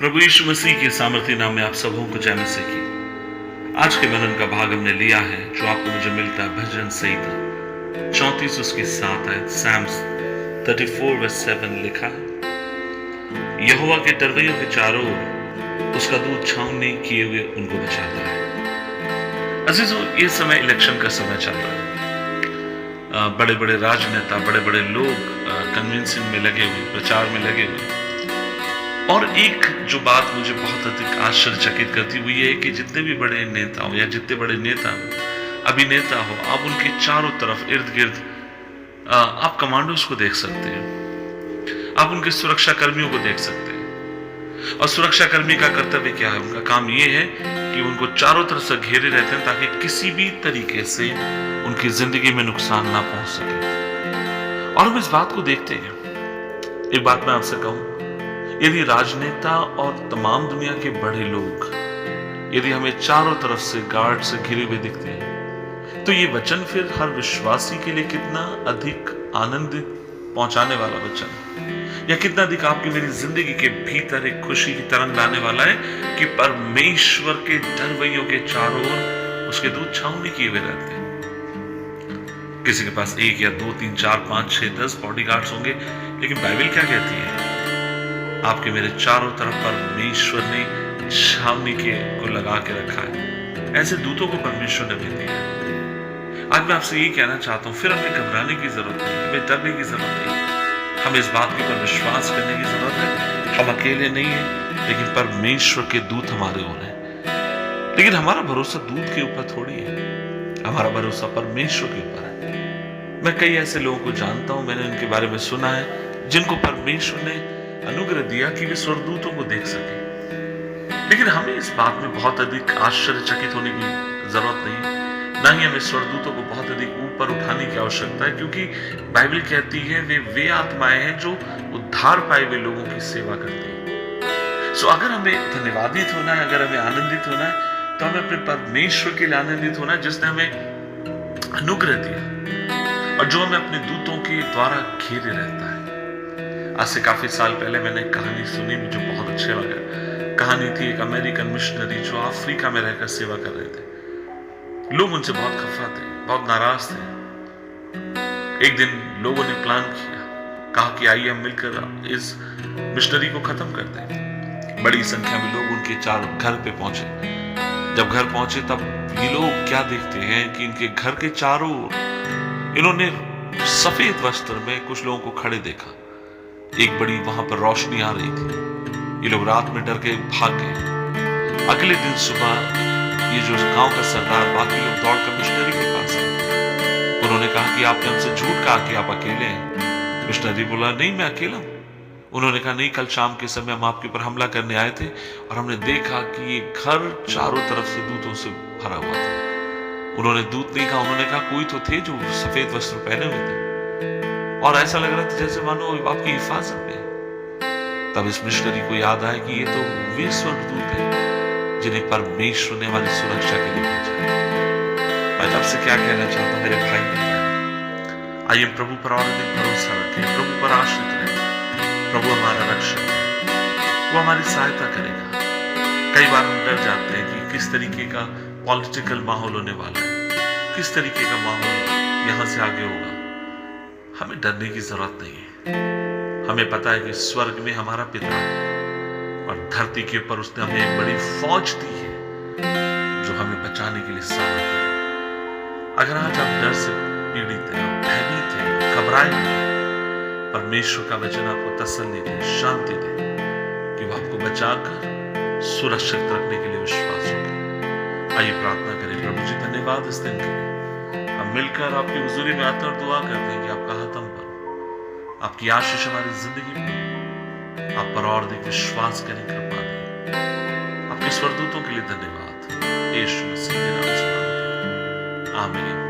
प्रभु यीशु मसीह के सामर्थ्य नाम में आप सबों को जय मसीह की। आज के मनन का भाग हमने लिया है जो आपको मुझे मिलता है भजन संहिता 34 उसकी 7 है। Psalms 34:7 लिखा है, यहोवा के डरवैयों के चारों ओर उसका दूत छावनी किए हुए उनको बचाता है। अजीजों, ये समय इलेक्शन का समय चल रहा है। बड़े बड़े राजनेता, बड़े बड़े लोग कन्विंसिंग में लगे हुए, प्रचार में लगे हुए। और एक जो बात मुझे बहुत अधिक आश्चर्यचकित करती हुई है कि जितने भी बड़े नेता हो या जितने बड़े नेता अभिनेता हो, आप उनके चारों तरफ इर्द गिर्द आप कमांडोज को देख सकते हैं, आप उनके सुरक्षा कर्मियों को देख सकते हैं। और सुरक्षा कर्मी का कर्तव्य क्या है? उनका काम यह है कि उनको चारों तरफ से घेरे रहते हैं ताकि किसी भी तरीके से उनकी जिंदगी में नुकसान ना पहुंच सके। और हम इस बात को देखते हैं। एक बात मैं आपसे कहूं, यदि राजनेता और तमाम दुनिया के बड़े लोग यदि हमें चारों तरफ से गार्ड से घिरे हुए दिखते हैं, तो ये वचन फिर हर विश्वासी के लिए कितना अधिक आनंद पहुंचाने वाला वचन, या कितना अधिक आपकी मेरी जिंदगी के भीतर एक खुशी की तरंग लाने वाला है कि परमेश्वर के डरवैयों के चारों ओर उसके दूत छावनी किए हुए रहते हैं। किसी के पास 1 या 2 3 4 5 6 10 बॉडीगार्ड्स होंगे, लेकिन बाइबल क्या कहती है? आपके मेरे चारों तरफ परमेश्वर ने छावनी को लगा के रखा है। ऐसे दूतों को परमेश्वर ने भेज दिया है। आज मैं आपसे यही कहना चाहता हूं, फिर हमें घबराने की जरूरत नहीं, हमें डरने की जरूरत नहीं, हमें इस बात के ऊपर विश्वास करने की जरूरत है। हम अकेले नहीं है, लेकिन परमेश्वर के दूत हमारे ओर है। लेकिन हमारा भरोसा दूत के ऊपर थोड़ी है, हमारा भरोसा परमेश्वर के ऊपर है। मैं कई ऐसे लोगों को जानता हूं, मैंने उनके बारे में सुना है, जिनको परमेश्वर ने अनुग्रह दिया कि वे स्वर्गदूतों को देख सके। लेकिन हमें इस बात में बहुत अधिक आश्चर्यचकित होने की जरूरत नहीं, ना ही हमें स्वर्गदूतों को बहुत अधिक ऊपर उठाने की आवश्यकता है, क्योंकि बाइबल कहती है वे आत्माएं हैं जो उद्धार पाए हुए लोगों की सेवा करती हैं। सो अगर हमें धन्यवादित होना है, अगर हमें आनंदित होना है, तो हमें अपने परमेश्वर के लिए आनंदित होना है जिसने हमें अनुग्रह दिया और जो हमें अपने दूतों के द्वारा घेरे रहता है। आज से काफी साल पहले मैंने एक कहानी सुनी, मुझे बहुत अच्छा लगा। कहानी थी एक अमेरिकन मिशनरी जो अफ्रीका में रहकर सेवा कर रहे थे। लोग उनसे बहुत खफा थे, बहुत नाराज थे। एक दिन लोगों ने प्लान किया, कहा कि आइए हम मिलकर इस मिशनरी को खत्म कर दें। बड़ी संख्या में लोग उनके चारों घर पे पहुंचे। जब घर पहुंचे तब ये लोग क्या देखते हैं कि इनके घर के चारों इन्होंने सफेद वस्त्र में कुछ लोगों को खड़े देखा। एक बड़ी वहां पर रोशनी आ रही थी। ये लोग रात में डर के भाग गए। अगले दिन सुबह ये जो गांव का सरदार, बाकी लोग दौड़कर मिशनरी के पास आए। उन्होंने कहा कि आपने हमसे झूठ कहा कि आप अकेले हैं। मिशनरी बोला, नहीं मैं अकेला हूं। उन्होंने कहा, नहीं, कल शाम के समय हम आपके ऊपर हमला करने आए थे और हमने देखा कि ये घर चारों तरफ से दूतों से भरा हुआ था। उन्होंने दूत नहीं कहा, उन्होंने कहा कोई तो थे जो सफेद वस्त्र पहने हुए थे और ऐसा लग रहा था जैसे मानो आपकी हिफाजत में। तब इस मिशनरी को याद आया कि ये तो वे स्वर्गदूत हैं जिन्हें परमेश्वर ने हमारी सुरक्षा के लिए भेजा है। मैं आपसे क्या कहना चाहता हूं मेरे भाई बहन, आइए प्रभु पर और अधिक भरोसा रखें, प्रभु पर आश्रित रहें। प्रभु हमारा रक्षक है, वो हमारी सहायता करेगा। कई बार हम डर जाते हैं कि किस तरीके का पॉलिटिकल माहौल होने वाला है, किस तरीके का माहौल यहां से आगे होगा। हमें डरने की जरूरत नहीं है। हमें पता है कि स्वर्ग में हमारा पिता है और धरती के ऊपर उसने हमें एक बड़ी फौज दी है जो हमें बचाने के लिए सामर्थ्य है। अगर आज आप डर से पीड़ित हैं, भयभीत हैं, घबराए हैं, परमेश्वर का वचन आपको तसल्ली दे, शांति दे कि वो आपको बचाकर सुरक्षित रखने के लिए विश्वास होगा। आइए प्रार्थना करें। प्रभु जी, धन्यवाद इस दिन के लिए। हम मिलकर आपकी हुजूरी में आते और दुआ करते हैं कि आपका हाथम पर, आपकी आशीष हमारी जिंदगी में, आप पर और अधिक विश्वास करें, कृपा दें। आपके स्वर्गदूतों के लिए धन्यवाद। यीशु मसीह के नाम से मांगते हैं, आमीन।